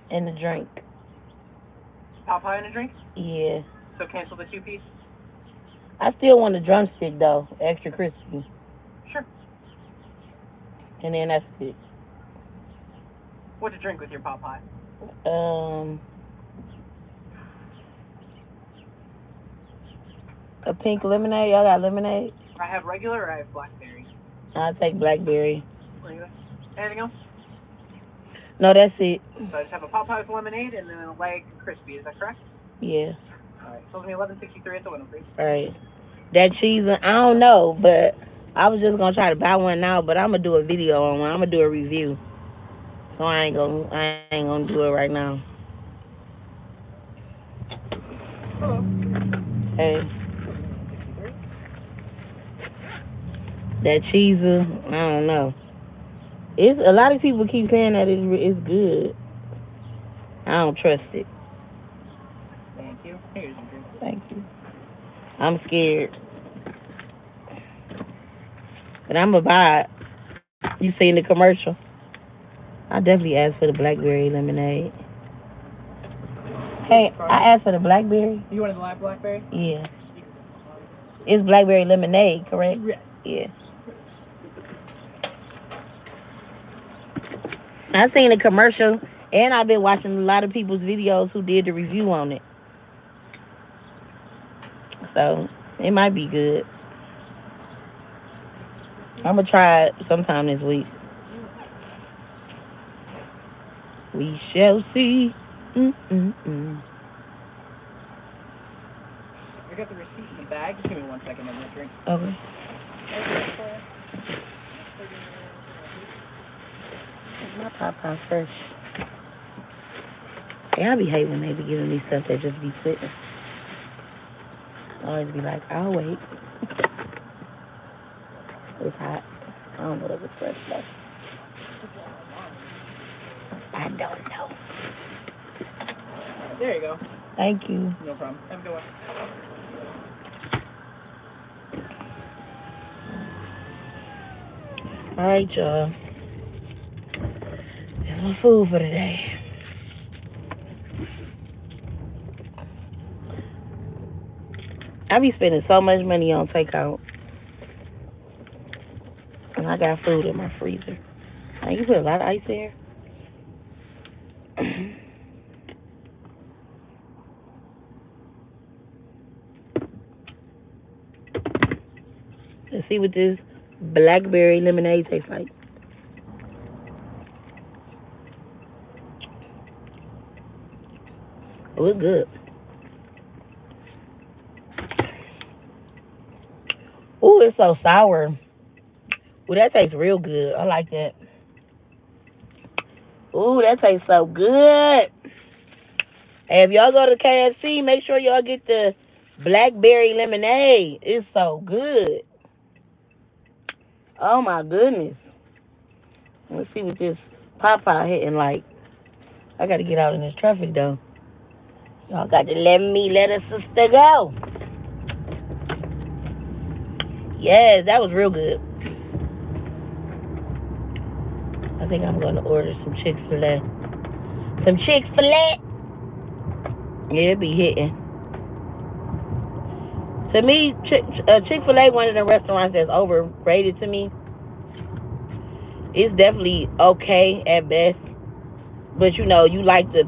and a drink. Pot pie and a drink? Yeah. So cancel the 2-piece? I still want a drumstick though, extra crispy. Sure. And then that's it. What to drink with your pot pie? A pink lemonade. Y'all got lemonade? I have regular or I have blackberry? I'll take blackberry. Regular. Anything else? No, that's it. So I just have a pot pie with lemonade and then a leg crispy. Is that correct? Yeah. All right. So it's me $11.63 at the window, please. All right. That cheese, I don't know, but I was just gonna try to buy one now, but I'm gonna do a video on one. I'm gonna do a review. So I ain't gonna do it right now. Hello. Hey. That cheese, I don't know. It's a lot of people keep saying that it's good. I don't trust it. Thank you. Here's your drink. Thank you. I'm scared. But I'm gonna buy it. You seen the commercial? I definitely asked for the blackberry lemonade. Hey, I asked for the blackberry. You wanted the live blackberry? Yeah. It's blackberry lemonade, correct? Yeah. I seen the commercial, and I've been watching a lot of people's videos who did the review on it. So it might be good. I'm gonna try it sometime this week. We shall see. I got the receipt in the bag. Just give me 1 second on that drink. Okay. My Popeye fresh. Yeah, I be hating when they be giving me stuff that just be sitting. I always be like, I'll wait. It's hot. I don't know if it's fresh though. I don't know. There you go. Thank you. No problem. Have a good one. Alright, y'all. That's my food for today. I be spending so much money on takeout. And I got food in my freezer. You put a lot of ice there. Let's see what this blackberry lemonade tastes like. Oh, it's good. Ooh, it's so sour. Ooh, that tastes real good. I like that. Ooh, that tastes so good. Hey, if y'all go to KFC, make sure y'all get the blackberry lemonade. It's so good. Oh my goodness. Let's see what this Popeye hitting like. I gotta get out in this traffic though. Y'all got to let a sister go. Yes, that was real good. I think I'm gonna order some Chick-fil-A. Some Chick-fil-A. Yeah, it be hitting. To me, Chick-fil-A, one of the restaurants that's overrated to me. It's definitely okay at best. But you know,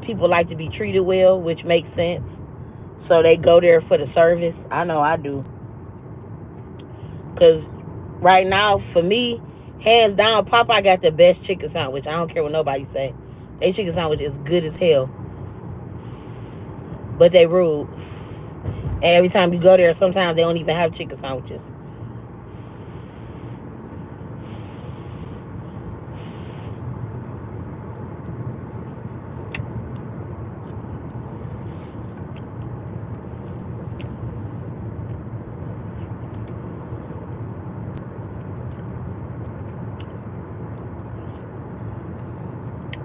people like to be treated well, which makes sense. So they go there for the service. I know I do. Cause right now, for me, hands down, Popeye got the best chicken sandwich. I don't care what nobody say. Their chicken sandwich is good as hell. But they rude. And every time you go there, sometimes they don't even have chicken sandwiches.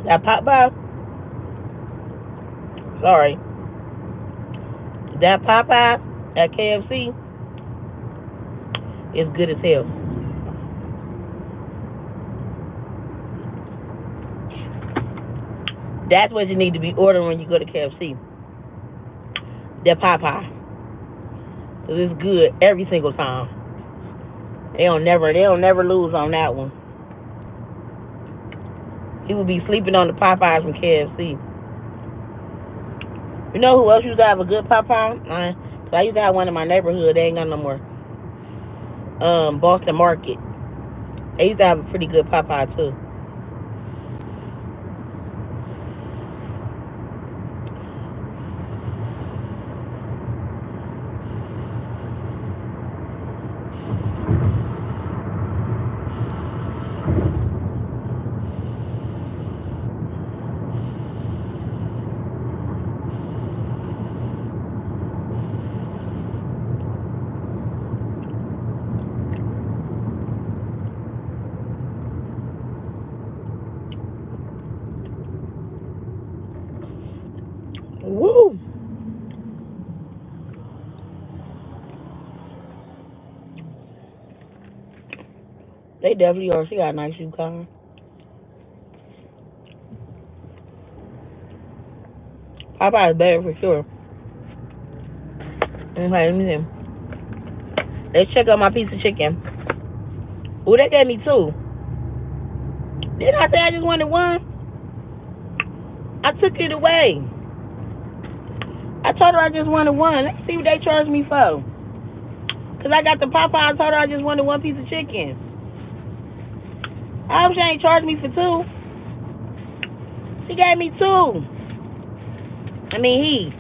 That Popeye, sorry. That Popeye at KFC is good as hell. That's what you need to be ordering when you go to KFC. That Popeye. Cause it's good every single time. They don't never lose on that one. People be sleeping on the Popeyes from KFC. You know who else used to have a good Popeye? I used to have one in my neighborhood. They ain't got no more. Boston Market. They used to have a pretty good Popeye too. Woo! They definitely are. She got a nice shoe car. Popeye is better for sure. Okay, let me see. Let's check out my piece of chicken. Ooh, they gave me two. Didn't I say I just wanted one? I took it away. I told her I just wanted one. Let's see what they charged me for. Cause I got the Popeye. I told her I just wanted one piece of chicken. I hope she ain't charged me for two. She gave me two. I mean, he.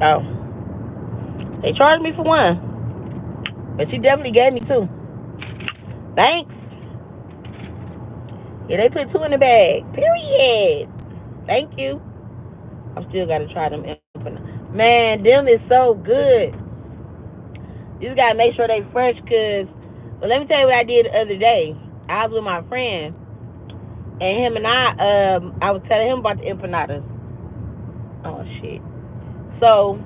Oh. They charged me for one. But she definitely gave me two. Thanks. Yeah, they put two in the bag. Period. Thank you. I still gotta try them. Man, them is so good. You just gotta make sure they fresh, cause. Well, let me tell you what I did the other day. I was with my friend, and him and I was telling him about the empanadas. Oh shit. So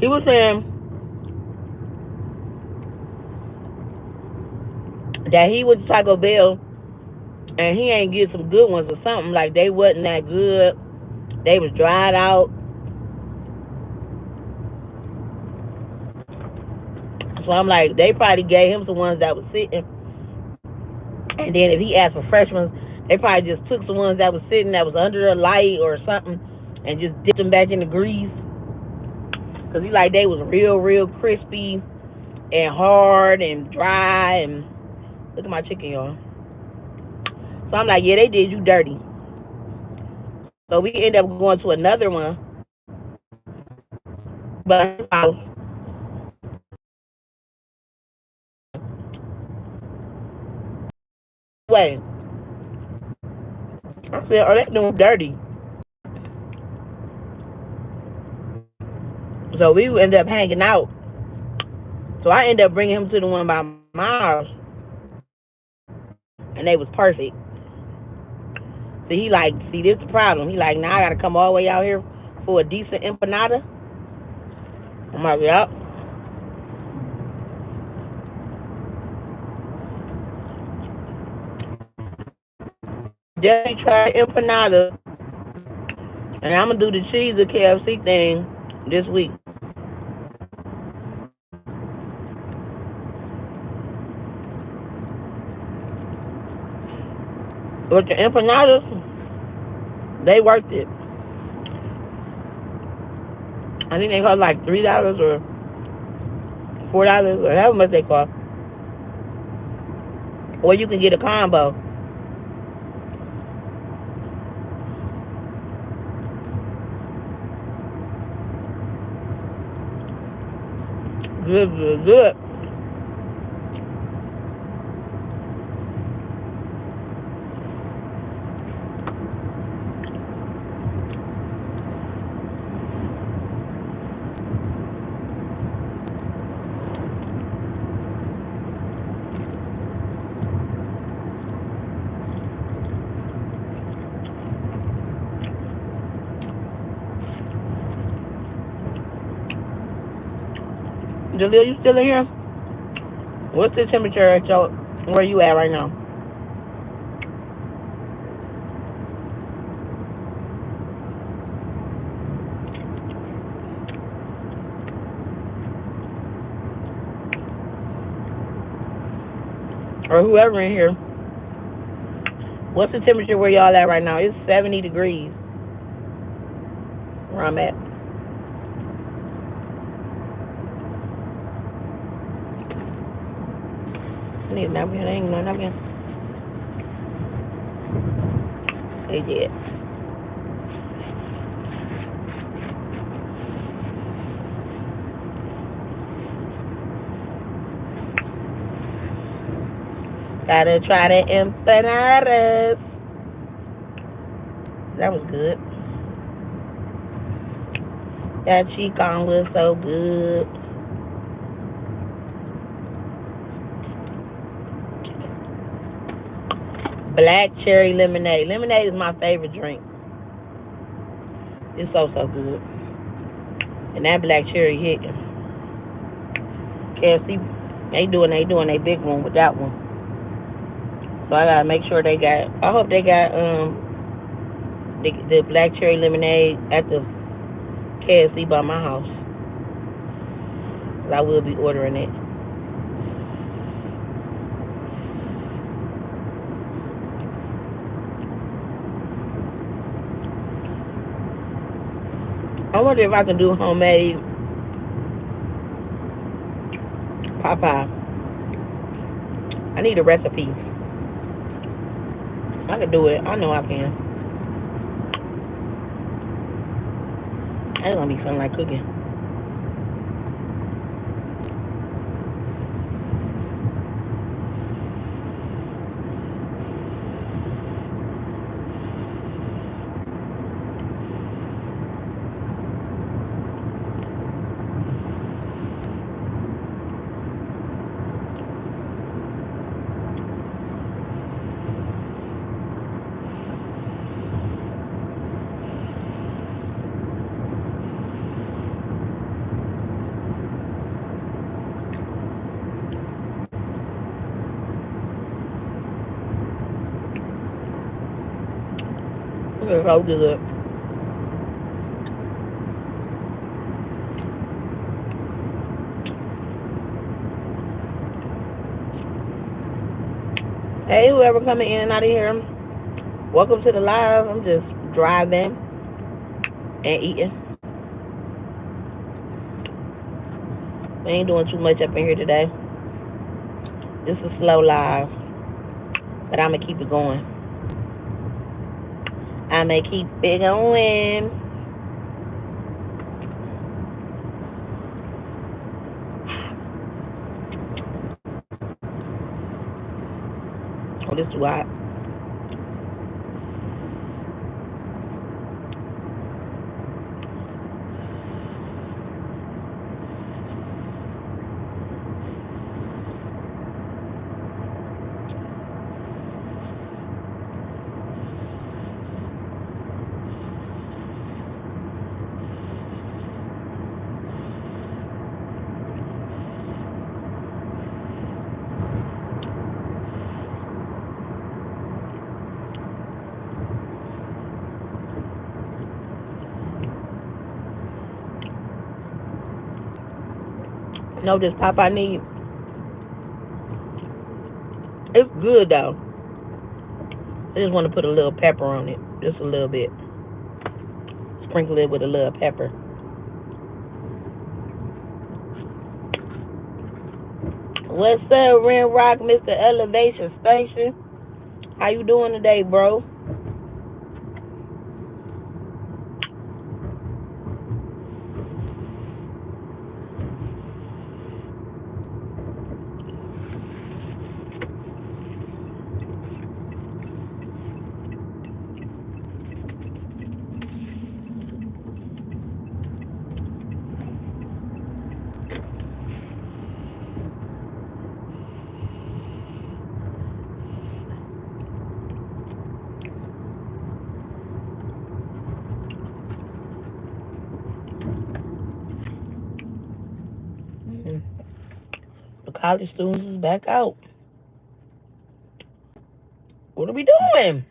he was saying that he went to Taco Bell and he ain't get some good ones or something. Like they wasn't that good. They was dried out. So I'm like, they probably gave him some ones that was sitting. And then if he asked for fresh ones, they probably just took some ones that was sitting that was under a light or something and just dipped them back in the grease. Cause he like they was real crispy and hard and dry and look at my chicken, y'all. So I'm like, yeah, they did you dirty. So we end up going to another one, but way. I said, oh, that doing dirty. So we ended up hanging out. So I ended up bringing him to the one by my house, and they was perfect. So he like, see, this is the problem. He like, now I gotta come all the way out here for a decent empanada. I'm like, yep. Definitely try empanada, and I'm gonna do the cheese or KFC thing this week. But the empanadas, they worth it. I think they cost like $3 or $4 or however much they cost. Or you can get a combo. Good. Jaleel, you still in here? What's the temperature at your, where you at right now? Or whoever in here. What's the temperature where y'all at right now? It's 70 degrees where I'm at. I need a napkin. I ain't no napkin. They did. Gotta try the empanadas. That was good. That chicken was so good. Black cherry lemonade. Lemonade is my favorite drink. It's so good. And that black cherry hit. KFC, they doing they big one with that one. So I gotta make sure they got. I hope they got the black cherry lemonade at the KFC by my house. I will be ordering it. I wonder if I can do homemade Popeye. I need a recipe. I can do it. I know I can. That's gonna be something like cooking. It's so good. Hey, whoever coming in and out of here, welcome to the live. I'm just driving and eating. We ain't doing too much up in here today. This is slow live, but I'm gonna keep it going. I'ma keep it going. Oh, this is too hot. No, this pop I need. It's good though. I just want to put a little pepper on it, just a little bit. Sprinkle it with a little pepper. What's up, Ren Rock, Mr. Elevation Station? How you doing today, bro? The college students is back out. What are we doing?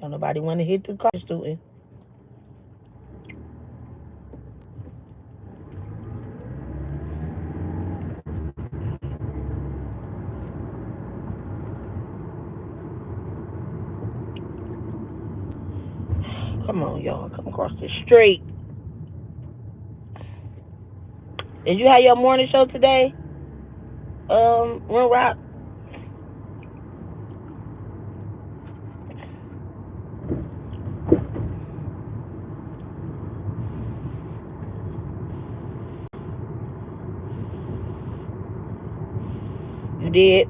Don't nobody want to hit the college student. Come on, y'all. Come across the street. Did you have your morning show today? Run Rock? You did?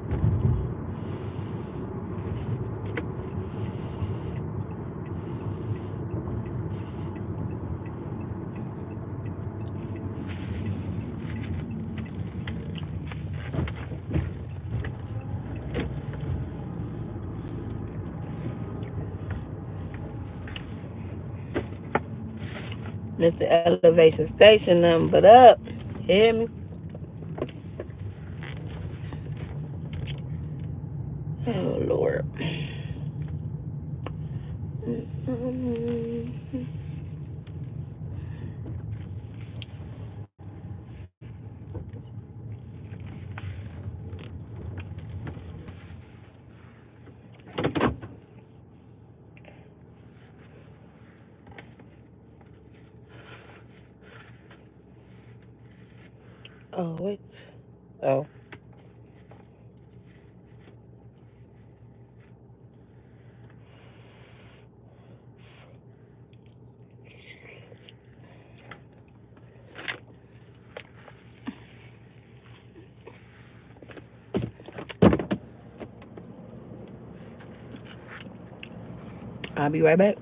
Mr. Elevation Station, nothing but up. Hear me? Oh, Lord. Oh, wait. Oh. I'll be right back.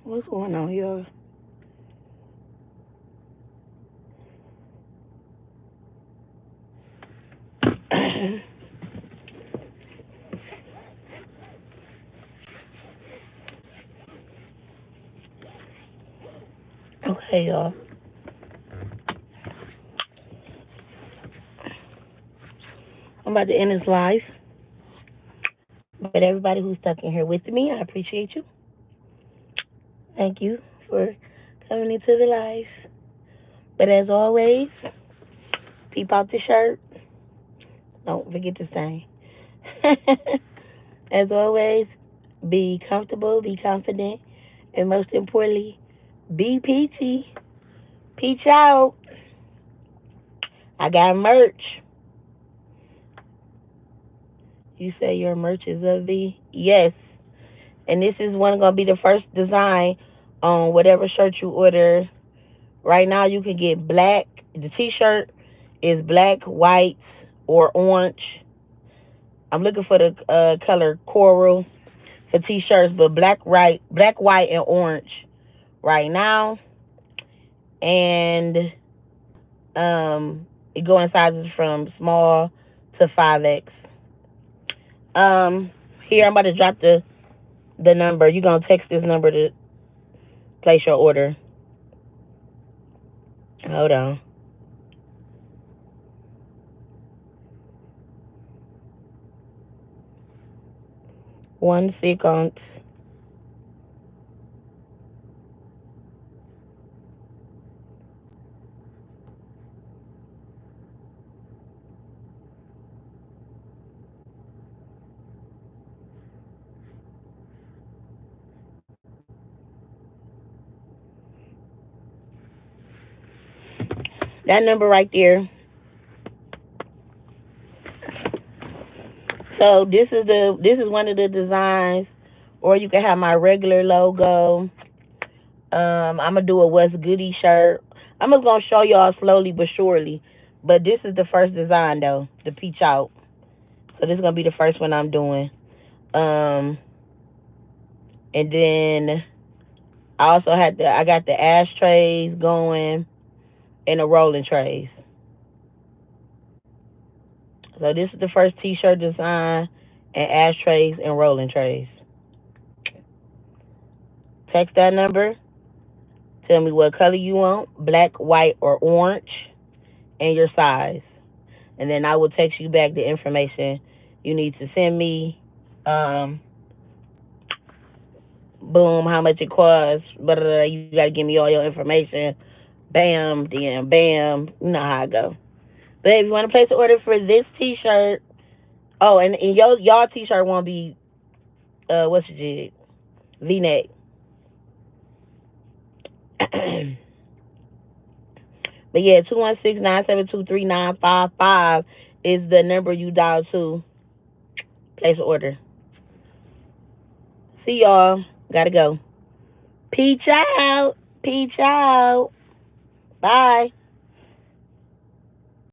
What's going on here? Okay, y'all. I'm about to end this live. But everybody who's stuck in here with me, I appreciate you. Thank you for coming into the live. But as always, peep out the shirt. Don't forget to sing. As always, be comfortable, be confident, and most importantly, be peachy. Peach out. I got merch. You say your merch is of the? Yes. And this is one going to be the first design on whatever shirt you order. Right now you can get black. The t-shirt is black, white, or orange. I'm looking for the color coral for t-shirts, but black, white, and orange right now. And it go in sizes from small to 5X. Here I'm about to drop the number. You're gonna text this number to place your order. Hold on. 1 second. That number right there. So this is one of the designs, or you can have my regular logo. I'm gonna do a What's Goody shirt. I'm just gonna show y'all slowly but surely. But this is the first design though, the peach out. So this is gonna be the first one I'm doing. And then I also I got the ashtrays going and the rolling trays. So this is the first t-shirt design and ashtrays and rolling trays. Text that number. Tell me what color you want, black, white, or orange, and your size. And then I will text you back the information you need to send me. Boom, how much it costs. Blah, blah, blah. You got to give me all your information. Bam, then bam. You know how I go. But if you want to place an order for this t-shirt, oh, and y'all t-shirt won't be, what's your jig? V-neck. But yeah, 216-972-3955 is the number you dial to place an order. See y'all. Gotta go. Peach out. Peach out. Bye.